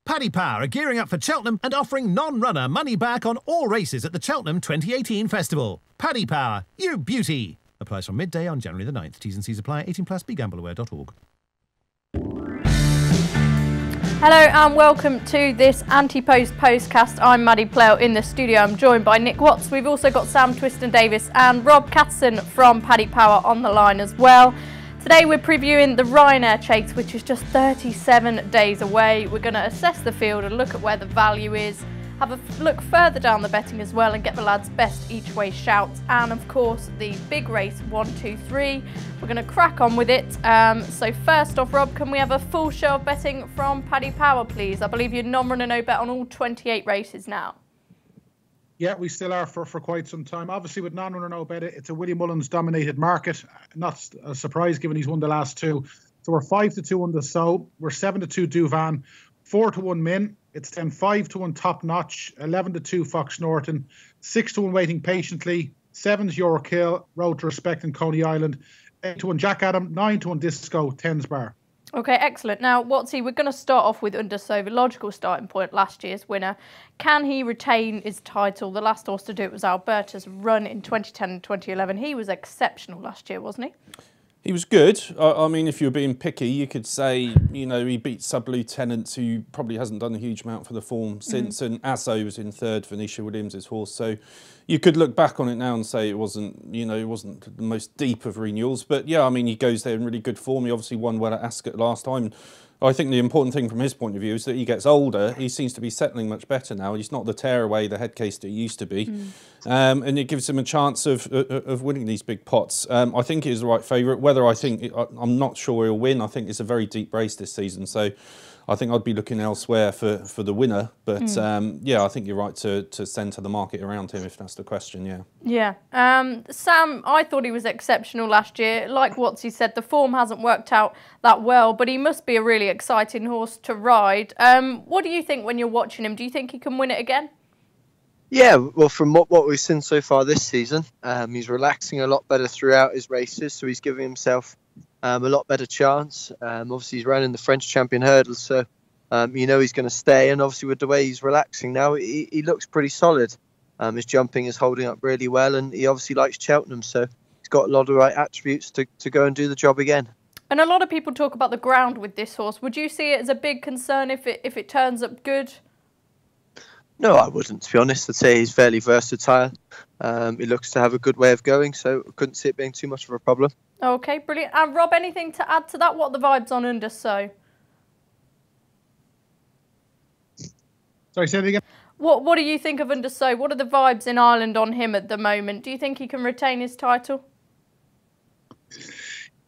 Paddy Power are gearing up for Cheltenham and offering non-runner money back on all races at the Cheltenham 2018 Festival. Paddy Power, you beauty! Applies from midday on January the 9th. T's and C's apply. 18 plus. BeGambleAware.org. Hello and welcome to this anti-post postcast. I'm Maddie Plell in the studio. I'm joined by Nick Watts. We've also got Sam Twiston-Davis and Rob Catson from Paddy Power on the line as well. Today we're previewing the Ryanair Chase, which is just 37 days away. We're going to assess the field and look at where the value is, have a look further down the betting as well and get the lads' best each way shouts, and of course the big race 1, 2, 3. We're going to crack on with it. So first off, Rob, can we have a full show of betting from Paddy Power, please? I believe you're non-runner no bet on all 28 races now. Yeah, we still are for quite some time. Obviously, with non-runner no bet, it's a Willie Mullins dominated market. Not a surprise given he's won the last two. So we're 5-2 on the So. We're 7-2 Duvan, 4-1 Min. It's then 5-1 Top Notch, 11-2 Fox Norton, 6-1 Waiting Patiently, 7's Your Kill, Road to Respect in Coney Island, 8-1 Jack Adam, 9-1 Disco, 10's Bar. Okay, excellent. Now, Watsy, we're going to start off with Underso, the logical starting point, last year's winner. Can he retain his title? The last horse to do it was Alberta's Run in 2010 and 2011. He was exceptional last year, wasn't he? He was good. I mean, if you were being picky, you could say, you know, he beat Sub-Lieutenant, who probably hasn't done a huge amount for the form since, and Asso was in third, Venetia Williams' horse. So you could look back on it now and say it wasn't, you know, it wasn't the most deep of renewals. But yeah, I mean, he goes there in really good form. He obviously won well at Ascot last time. I think the important thing from his point of view is that he gets older. He seems to be settling much better now. He's not the tearaway, the head case that he used to be. And it gives him a chance of winning these big pots. I think he is the right favourite. Whether I'm not sure he'll win. I think it's a very deep race this season. So I think I'd be looking elsewhere for the winner. But yeah, I think you're right to centre the market around him if that's the question, yeah. Yeah. Sam, I thought he was exceptional last year. Like Watsy said, the form hasn't worked out that well, but he must be a really exciting horse to ride. What do you think when you're watching him? Do you think he can win it again? Yeah, well, from what we've seen so far this season, he's relaxing a lot better throughout his races, so he's giving himself a lot better chance. Obviously, he's running the French champion hurdles, so you know he's going to stay. And obviously, with the way he's relaxing now, he looks pretty solid. His jumping is holding up really well, and he obviously likes Cheltenham, so he's got a lot of the right attributes to go and do the job again. And a lot of people talk about the ground with this horse. Would you see it as a big concern if it turns up good? No, I wouldn't, to be honest. I'd say he's fairly versatile. He looks to have a good way of going, so I couldn't see it being too much of a problem. Okay, brilliant. And Rob, anything to add to that? What are the vibes on Underso? Sorry, say it again. What do you think of Underso? What are the vibes in Ireland on him at the moment? Do you think he can retain his title?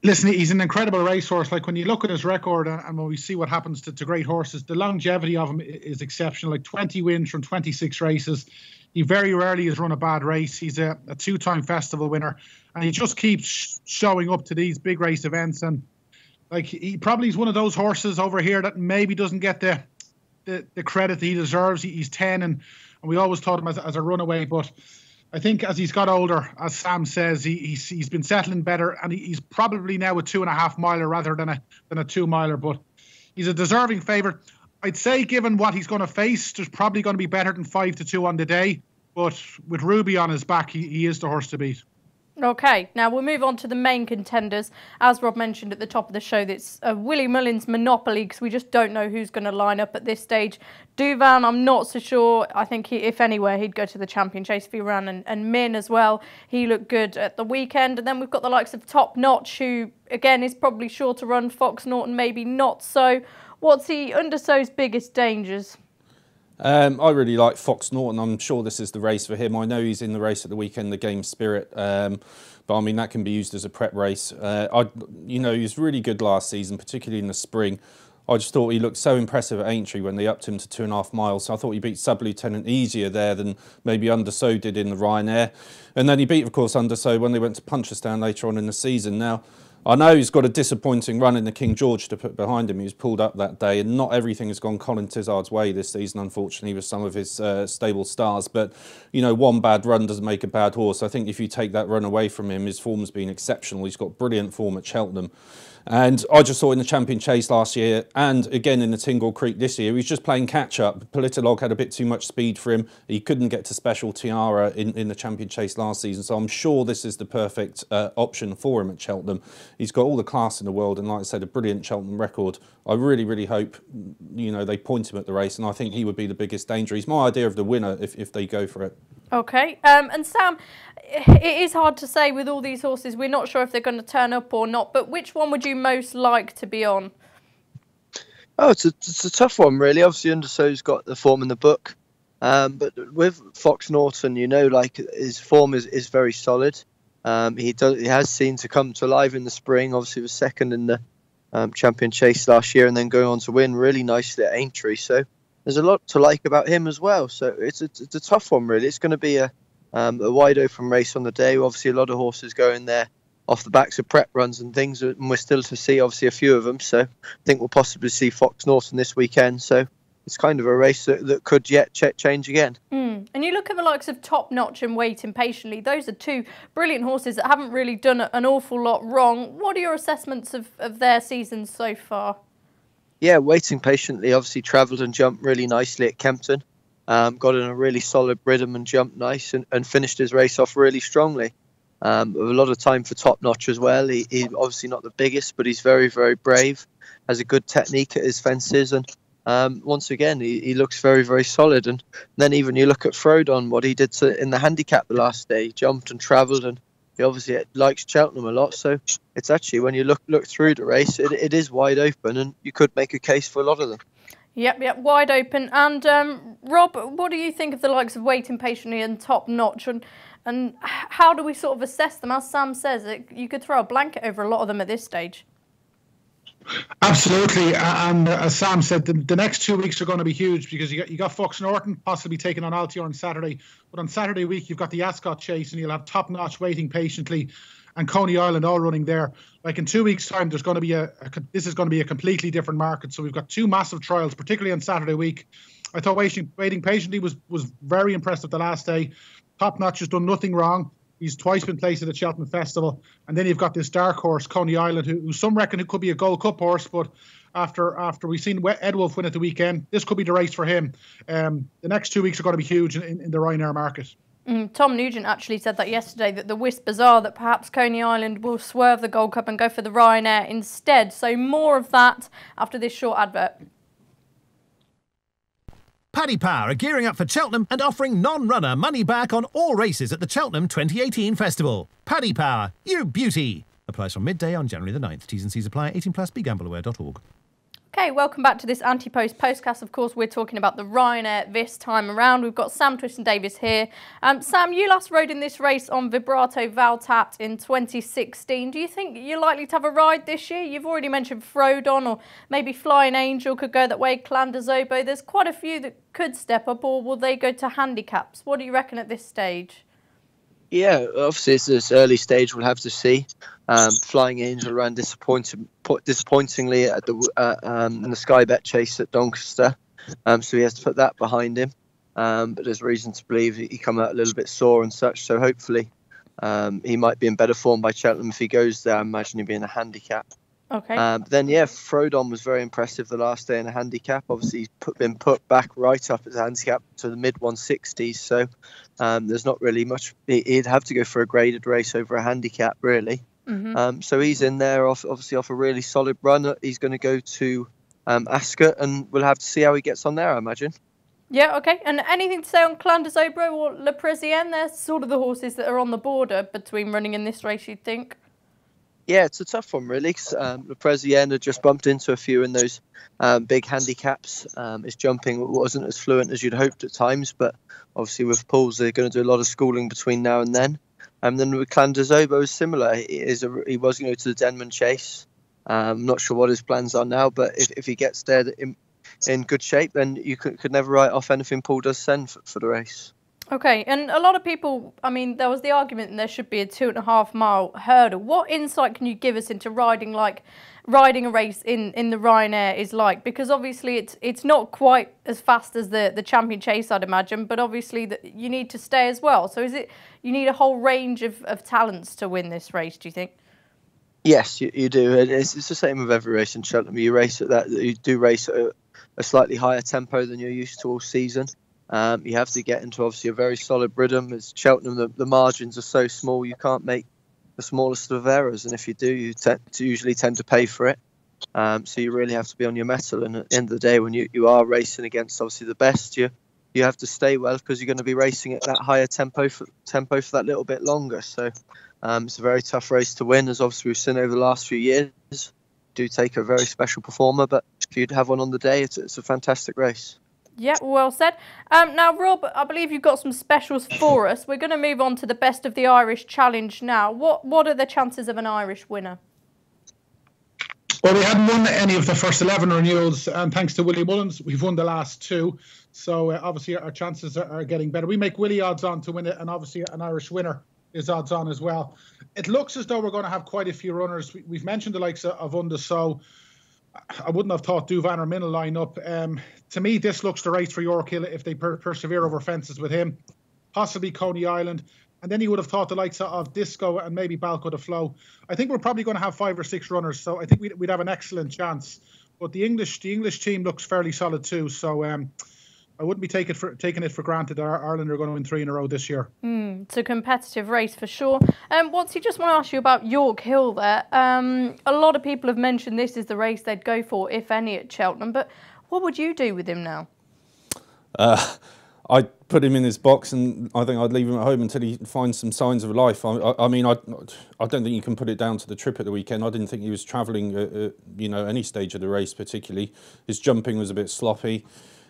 Listen, he's an incredible racehorse. Like when you look at his record and when we see what happens to great horses, the longevity of him is exceptional. Like 20 wins from 26 races. He very rarely has run a bad race. He's a two-time festival winner, and he just keeps showing up to these big race events. And like he probably is one of those horses over here that maybe doesn't get the credit that he deserves. He's 10, and we always thought him as a runaway, but I think as he's got older, as Sam says, he's been settling better, and he's probably now a 2.5 miler rather than a 2 miler. But he's a deserving favourite. I'd say, given what he's going to face, there's probably going to be better than 5-2 on the day. But with Ruby on his back, he is the horse to beat. Okay, now we'll move on to the main contenders. As Rob mentioned at the top of the show, it's a Willie Mullins monopoly because we just don't know who's going to line up at this stage. Duvan, I'm not so sure. I think if anywhere, he'd go to the Champion Chase if he ran, and Min as well. He looked good at the weekend. And then we've got the likes of Top Notch, who, again, is probably sure to run. Fox Norton, maybe not so. What's he Underso's biggest dangers? I really like Fox Norton. I'm sure this is the race for him. I know he's in the race at the weekend, the Game Spirit, but I mean that can be used as a prep race. You know, he was really good last season, particularly in the spring. I just thought he looked so impressive at Aintree when they upped him to 2.5 miles. So I thought he beat Sub-Lieutenant easier there than maybe Underso did in the Ryanair. And then he beat, of course, Underso when they went to Punchestown later on in the season. Now, I know he's got a disappointing run in the King George to put behind him. He was pulled up that day, and not everything has gone Colin Tizard's way this season, unfortunately, with some of his stable stars. But, you know, one bad run doesn't make a bad horse. I think if you take that run away from him, his form's been exceptional. He's got brilliant form at Cheltenham. And I just saw in the Champion Chase last year and again in the Tingle Creek this year, he was just playing catch up. Politolog had a bit too much speed for him. He couldn't get to Special Tiara in the Champion Chase last season. So I'm sure this is the perfect option for him at Cheltenham. He's got all the class in the world and, like I said, a brilliant Cheltenham record. I really, really hope, you know, they point him at the race, and I think he would be the biggest danger. He's my idea of the winner if they go for it. Okay, and Sam, it is hard to say with all these horses. We're not sure if they're going to turn up or not, but which one would you most like to be on? Oh, it's a tough one, really. Obviously, Undersow's got the form in the book. But with Fox Norton, you know, like his form is very solid. He has seemed to come to life in the spring. Obviously, was second in the Champion Chase last year and then going on to win really nicely at Aintree. So there's a lot to like about him as well. So it's a tough one, really. It's going to be a wide open race on the day. Obviously, a lot of horses going there off the backs of prep runs and things, and we're still to see obviously a few of them. So I think we'll possibly see Fox Norton this weekend. So it's kind of a race that could yet change again. And you look at the likes of Top Notch and Waiting Patiently. Those are two brilliant horses that haven't really done an awful lot wrong. What are your assessments of their seasons so far? Yeah, Waiting Patiently obviously travelled and jumped really nicely at Kempton. Got in a really solid rhythm and jumped nice and finished his race off really strongly. With a lot of time for Top Notch as well. He's obviously not the biggest, but he's very, very brave. Has a good technique at his fences, and once again, he looks very, very solid. And then even you look at Frodon, what he did in the handicap the last day. He jumped and travelled, and he obviously likes Cheltenham a lot. So it's actually, when you look through the race, it is wide open, and you could make a case for a lot of them. Yep, wide open. And Rob, what do you think of the likes of Waiting Patiently and Top Notch? And how do we sort of assess them? As Sam says, you could throw a blanket over a lot of them at this stage. Absolutely, and as Sam said, the next 2 weeks are going to be huge because you got Fox Norton possibly taking on Altior on Saturday, but on Saturday week you've got the Ascot Chase and you'll have Top Notch, Waiting Patiently, and Coney Island all running there. Like in 2 weeks' time, there's going to be this is going to be a completely different market. So we've got two massive trials, particularly on Saturday week. I thought Waiting Patiently was very impressive the last day. Top Notch has done nothing wrong. He's twice been placed at the Cheltenham Festival. And then you've got this dark horse, Coney Island, who some reckon it could be a Gold Cup horse. But after we've seen Ed Wolf win at the weekend, this could be the race for him. The next 2 weeks are going to be huge in the Ryanair market. Tom Nugent actually said that yesterday, that the whispers are that perhaps Coney Island will swerve the Gold Cup and go for the Ryanair instead. So more of that after this short advert. Paddy Power are gearing up for Cheltenham and offering non-runner money back on all races at the Cheltenham 2018 Festival. Paddy Power, you beauty! Applies from midday on January the 9th. T's and C's apply. 18+. BeGambleAware.org. Okay, welcome back to this Anti-Post Postcast. Of course, we're talking about the Ryanair this time around. We've got Sam Twiston-Davies here. Sam, you last rode in this race on Vibrato Valtat in 2016. Do you think you're likely to have a ride this year? You've already mentioned Frodon, or maybe Flying Angel could go that way, Clan de Zobo. There's quite a few that could step up, or will they go to handicaps? What do you reckon at this stage? Yeah, obviously it's early stage. We'll have to see. Flying Angel ran disappointingly at in the Sky Bet Chase at Doncaster, so he has to put that behind him. But there's reason to believe he come out a little bit sore and such. So hopefully he might be in better form by Cheltenham if he goes there. I imagine he'd be in a handicap. Okay. Then yeah, Frodon was very impressive the last day in a handicap. Obviously he's been put back right up as a handicap to the mid 160s. So there's not really much. He'd have to go for a graded race over a handicap, really. Mm-hmm. So he's in there obviously off a really solid run. He's going to go to Ascot, and we'll have to see how he gets on there, I imagine. Yeah, okay. And anything to say on Clan de Zobo or Le Parisienne? They're sort of the horses that are on the border between running in this race, you'd think. Yeah, it's a tough one, really, because Le Parisienne had just bumped into a few in those big handicaps. His jumping wasn't as fluent as you'd hoped at times, but obviously with pools, they're going to do a lot of schooling between now and then. And then with Clan de Zobo is similar. He was going to go to the Denman Chase. I'm not sure what his plans are now, but if he gets there in good shape, then you could never write off anything Paul does send for the race. Okay, and a lot of people, I mean, there was the argument that there should be a 2.5 mile hurdle. What insight can you give us into riding a race in the Ryanair is like? Because obviously it's not quite as fast as the Champion Chase, I'd imagine, but obviously you need to stay as well. So is it you need a whole range of talents to win this race, do you think? Yes, you do. And it's the same with every race in Cheltenham. You do race at a slightly higher tempo than you're used to all season. You have to get into obviously a very solid rhythm. As Cheltenham, the margins are so small, you can't make the smallest of errors, and if you do, you usually tend to pay for it. So you really have to be on your mettle. And at the end of the day, when you are racing against obviously the best, you have to stay well, because you're going to be racing at that higher tempo for that little bit longer. So it's a very tough race to win, as obviously we've seen over the last few years. Do take a very special performer, but if you'd have one on the day, it's a fantastic race. Yeah, well said. Now, Rob, I believe you've got some specials for us. We're going to move on to the Best of the Irish Challenge now. What are the chances of an Irish winner? Well, we hadn't won any of the first 11 renewals, and thanks to Willie Mullins, we've won the last 2. So obviously our chances are getting better. We make Willie odds on to win it, and obviously an Irish winner is odds on as well. It looks as though we're going to have quite a few runners. We've mentioned the likes of Unda, so I wouldn't have thought Douvan or Min will line up. To me, this looks the race for York Hill if they persevere over fences with him. Possibly Coney Island. And then you would have thought the likes of Disco and maybe Balco de Flow. I think we're probably going to have 5 or 6 runners, so I think we'd have an excellent chance. But the English team looks fairly solid too, so I wouldn't be taking it for granted Ireland are going to win 3 in a row this year. It's a competitive race for sure. Watsy, just want to ask you about York Hill there. A lot of people have mentioned this is the race they'd go for, if any, at Cheltenham. But what would you do with him now? I'd put him in his box, and I think I'd leave him at home until he finds some signs of life. I mean, I don't think you can put it down to the trip at the weekend. I didn't think he was travelling at any stage of the race particularly. His jumping was a bit sloppy.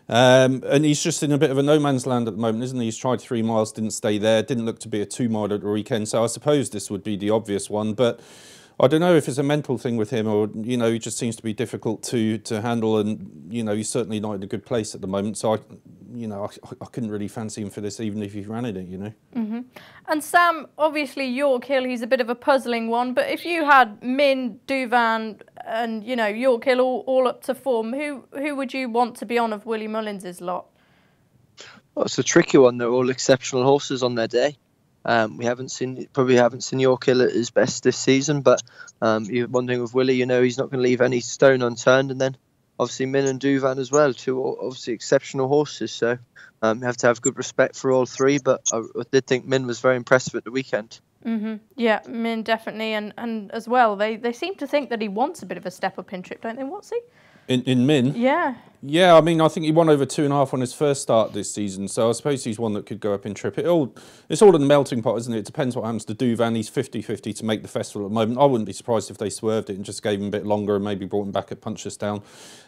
And he's just in a bit of a no man's land at the moment, isn't he? He's tried 3 miles, didn't stay there, didn't look to be a 2 mile at the weekend. So I suppose this would be the obvious one, but I don't know if it's a mental thing with him, or he just seems to be difficult to handle, and he's certainly not in a good place at the moment. So I couldn't really fancy him for this, even if he ran in it. And Sam, obviously York Hill, he's a bit of a puzzling one. But if you had Min, Douvan, and York Hill all up to form, who would you want to be on of Willie Mullins's lot? Well, it's a tricky one. They're all exceptional horses on their day. We probably haven't seen York Hill at his best this season, but you're wondering with Willie, he's not going to leave any stone unturned. And then obviously Min and Douvan as well, 2 obviously exceptional horses. So you have to have good respect for all 3. But I did think Min was very impressive at the weekend. Yeah, Min definitely, and as well, they seem to think that he wants a bit of a step up in trip, don't they? What's he? In Min? Yeah, I mean, I think he won over 2.5 on his first start this season, so I suppose he's one that could go up in trip. It's all in the melting pot, isn't it? It depends what happens to Douvan. He's 50-50 to make the festival at the moment. I wouldn't be surprised if they swerved it and just gave him a bit longer and maybe brought him back at Punchestown.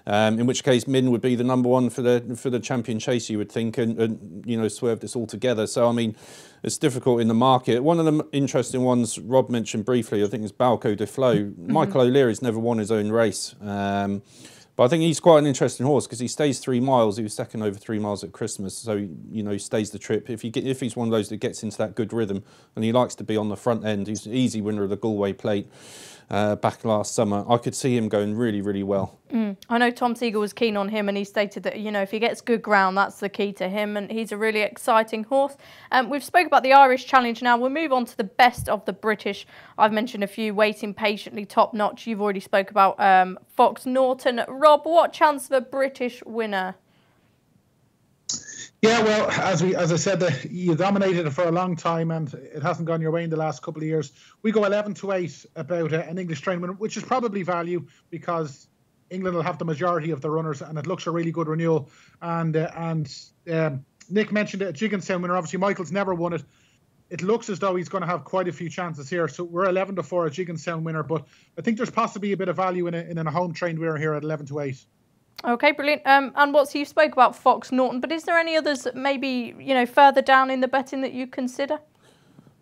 In which case, Min would be the number 1 for the champion chase, you would think, and swerve this all together. So, I mean, it's difficult in the market. One of the interesting ones Rob mentioned briefly, I think, is Balco de Flow. Michael O'Leary's never won his own race. But I think he's quite an interesting horse because he stays 3 miles. He was second over 3 miles at Christmas, so he stays the trip. If he's one of those that gets into that good rhythm, and he likes to be on the front end, he's an easy winner of the Galway Plate back last summer. I could see him going really, really well. I know Tom Siegel was keen on him, and he stated that if he gets good ground, that's the key to him, and he's a really exciting horse. We've spoke about the Irish Challenge now. We'll move on to the Best of the British. I've mentioned a few, Waiting Patiently, Top Notch. You've already spoke about Fox Norton. Rob, what chance of a British winner? Yeah, well, as I said, you dominated it for a long time, and it hasn't gone your way in the last couple of years. We go 11-8 about an English train winner, which is probably value because England will have the majority of the runners, and it looks a really good renewal. And Nick mentioned it, a Jigginstown winner. Obviously, Michael's never won it. It looks as though he's going to have quite a few chances here. So we're 11-4 a Jigginstown winner, but I think there's possibly a bit of value in a home trained winner here at 11-8. Okay, brilliant. And so you spoke about Fox Norton, but is there any others that maybe, further down in the betting that you consider?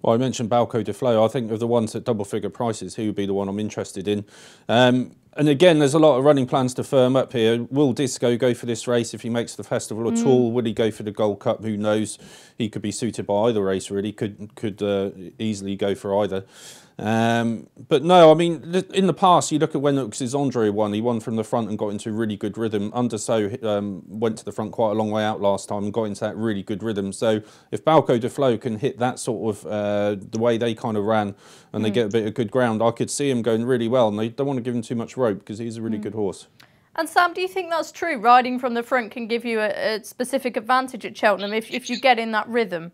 Well, I mentioned Balco de Flow. I think of the ones at double-figure prices, he would be the one I'm interested in. And again, there's a lot of running plans to firm up here. Will Disco go for this race if he makes the festival at all? Would he go for the Gold Cup? Who knows? He could be suited by either race, really. Could easily go for either. But no, I mean, in the past, you look at when Andre won. He won from the front and got into a really good rhythm. Underso went to the front quite a long way out last time and got into that really good rhythm. So if Balco de Flo can hit that sort of the way they kind of ran and they get a bit of good ground, I could see him going really well. And they don't want to give him too much rope because he's a really good horse. And Sam, do you think that's true? Riding from the front can give you a specific advantage at Cheltenham if you get in that rhythm?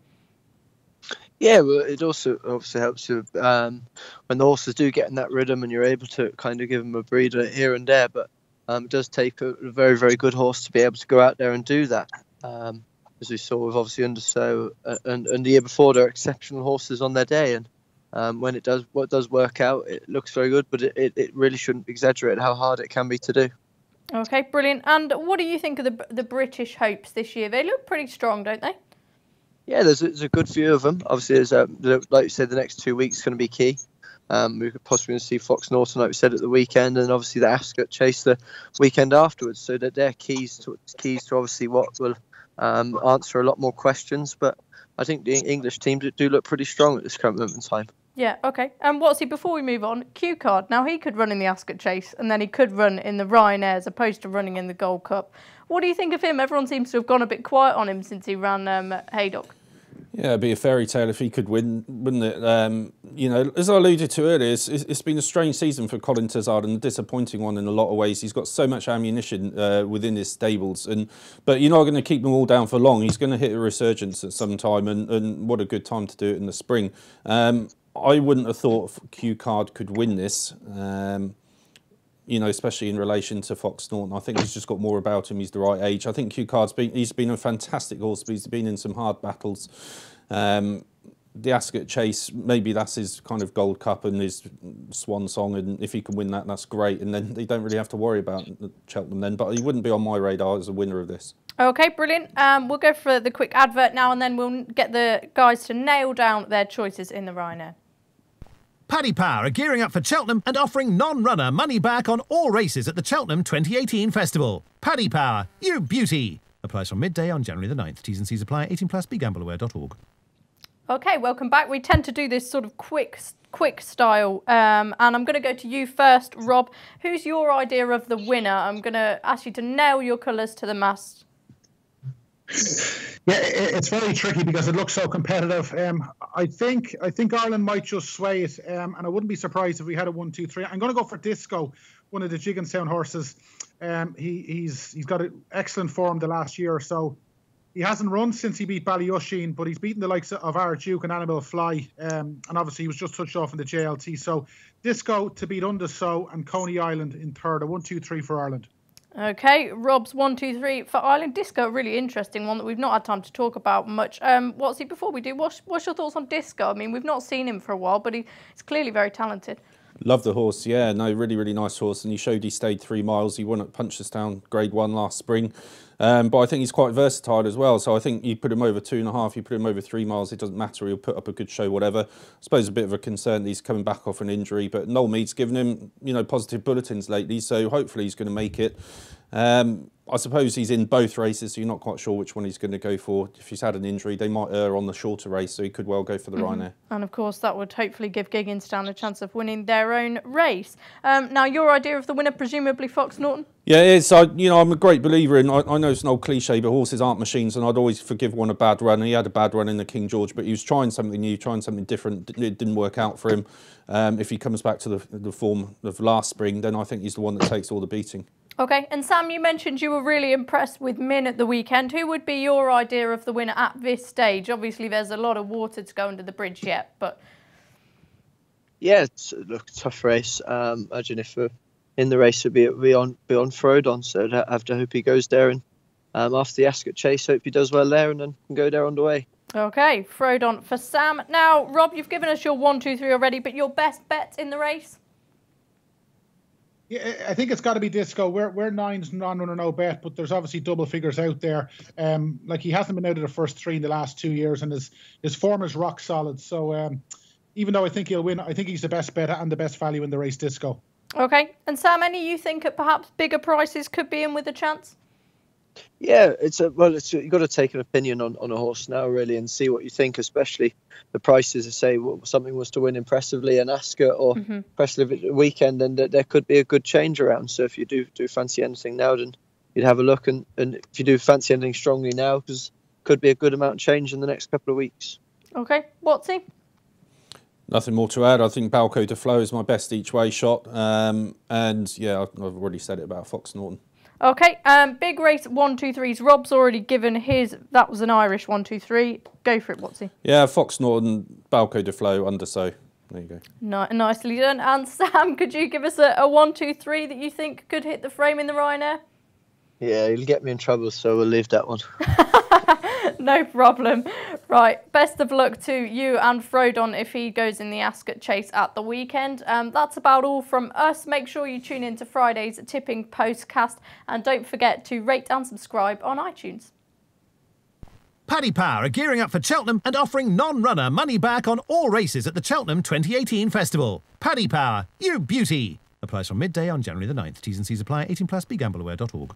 Yeah, well, it also obviously helps you when the horses do get in that rhythm and you're able to kind of give them a breather here and there. But it does take a very, very good horse to be able to go out there and do that. As we saw with obviously Underso and the year before, they're exceptional horses on their day. And when it does work out, it looks very good. But it really shouldn't exaggerate how hard it can be to do. Okay, brilliant. And what do you think of the British hopes this year? They look pretty strong, don't they? Yeah, there's a good few of them. Obviously, like you said, the next 2 weeks is going to be key. We could possibly see Fox Norton, like we said, at the weekend, and obviously the Ascot Chase the weekend afterwards. So that they're keys to obviously what will answer a lot more questions. But I think the English teams do look pretty strong at this current moment in time. Yeah, okay. And before we move on, Q Card. Now, he could run in the Ascot Chase and then he could run in the Ryanair as opposed to running in the Gold Cup. What do you think of him? Everyone seems to have gone a bit quiet on him since he ran Haydock. Yeah, it'd be a fairy tale if he could win, wouldn't it? You know, as I alluded to earlier, it's been a strange season for Colin Tezard and a disappointing one in a lot of ways. He's got so much ammunition within his stables, but you're not going to keep them all down for long. He's going to hit a resurgence at some time, and what a good time to do it in the spring. I wouldn't have thought Q Card could win this. You know, especially in relation to Fox Norton. I think he's just got more about him. He's the right age. I think Q Card's he's been a fantastic horse, but he's been in some hard battles. The Ascot Chase, maybe that's his kind of Gold Cup and his swan song, and if he can win that, that's great. And then they don't really have to worry about Cheltenham then, but he wouldn't be on my radar as a winner of this. Okay, brilliant. We'll go for the quick advert now, and then we'll get the guys to nail down their choices in the Ryanair. Paddy Power are gearing up for Cheltenham and offering non-runner money back on all races at the Cheltenham 2018 Festival. Paddy Power, you beauty! Applies from midday on January the 9th. T's and C's apply. 18+. BeGambleAware.org. Okay, welcome back. We tend to do this sort of quick style, and I'm going to go to you first, Rob. Who's your idea of the winner? I'm going to ask you to nail your colours to the mast. Yeah, it's very tricky because it looks so competitive. I think Ireland might just sway it, and I wouldn't be surprised if we had a 1, 2, 3. I'm going to go for Disco, one of the Jigginstown horses. He's got an excellent form the last year or so. He hasn't run since he beat Ballyusheen, but he's beaten the likes of our Duke and Annabelle Fly, and obviously he was just touched off in the JLT. So Disco to beat Underso and Coney Island in third. A 1, 2, 3 for Ireland. Okay, Rob's 1, 2, 3 for Ireland. Disco, a really interesting one that we've not had time to talk about much. Before we do, what's your thoughts on Disco? I mean, we've not seen him for a while, but he's clearly very talented. Love the horse, yeah. No, really, really nice horse. And he showed he stayed 3 miles. He won at Punchestown Grade 1 last spring. But I think he's quite versatile as well. So I think you put him over 2.5, you put him over 3 miles, it doesn't matter. He'll put up a good show, whatever. I suppose a bit of a concern that he's coming back off an injury. But Noel Mead's given him, positive bulletins lately. So hopefully he's going to make it. I suppose he's in both races, so you're not quite sure which one he's going to go for. If he's had an injury, they might err on the shorter race, so he could well go for the Ryanair. And of course, that would hopefully give Gigginstown a chance of winning their own race. Now, your idea of the winner, presumably Fox Norton? Yeah, it is. I'm a great believer in, I know it's an old cliche, but horses aren't machines, and I'd always forgive one a bad run. He had a bad run in the King George, but he was trying something new, trying something different. It didn't work out for him. If he comes back to the form of last spring, then I think he's the one that takes all the beating. Okay, and Sam, you mentioned you were really impressed with Min at the weekend. Who would be your idea of the winner at this stage? Obviously, there's a lot of water to go under the bridge yet, but... Yeah, it's a tough race. Imagine if in the race would be on Frodon, so I'd have to hope he goes there, and after the Ascot Chase, hope he does well there and then can go there on the way. Okay, Frodon for Sam. Now, Rob, you've given us your 1, 2, 3 already, but your best bet in the race? Yeah, I think it's got to be Disco. We're nine's non-runner, no bet, but there's obviously double figures out there. Like he hasn't been out of the first 3 in the last 2 years, and his form is rock solid. So even though I think he'll win, I think he's the best bet and the best value in the race, Disco. Okay. And Sam, any you think at perhaps bigger prices could be in with a chance? Yeah, you've got to take an opinion on a horse now, really, and see what you think, especially the prices. Say something was to win impressively in Ascot or impressively at the weekend, and there could be a good change around. So if you do fancy anything now, then you'd have a look, and if you do fancy anything strongly now, because could be a good amount of change in the next couple of weeks. Okay, Watsy? Nothing more to add. I think Balco de Flo is my best each way shot, and yeah, I've already said it about Fox Norton. Okay, big race 1-2-3s. Rob's already given his. That was an Irish 1-2-3. Go for it, Watsy. Yeah, Fox Norton, Balco de Flo, under so. There you go. Nicely done. And Sam, could you give us a 1-2-3 that you think could hit the frame in the Ryanair? Yeah, he'll get me in trouble, so we'll leave that one. No problem. Right, best of luck to you and Frodon if he goes in the Ascot Chase at the weekend. That's about all from us. Make sure you tune in to Friday's Tipping Postcast and don't forget to rate and subscribe on iTunes. Paddy Power are gearing up for Cheltenham and offering non-runner money back on all races at the Cheltenham 2018 Festival. Paddy Power, you beauty! Applies from midday on January the 9th. T's and C's apply. 18+. BeGambleAware.org.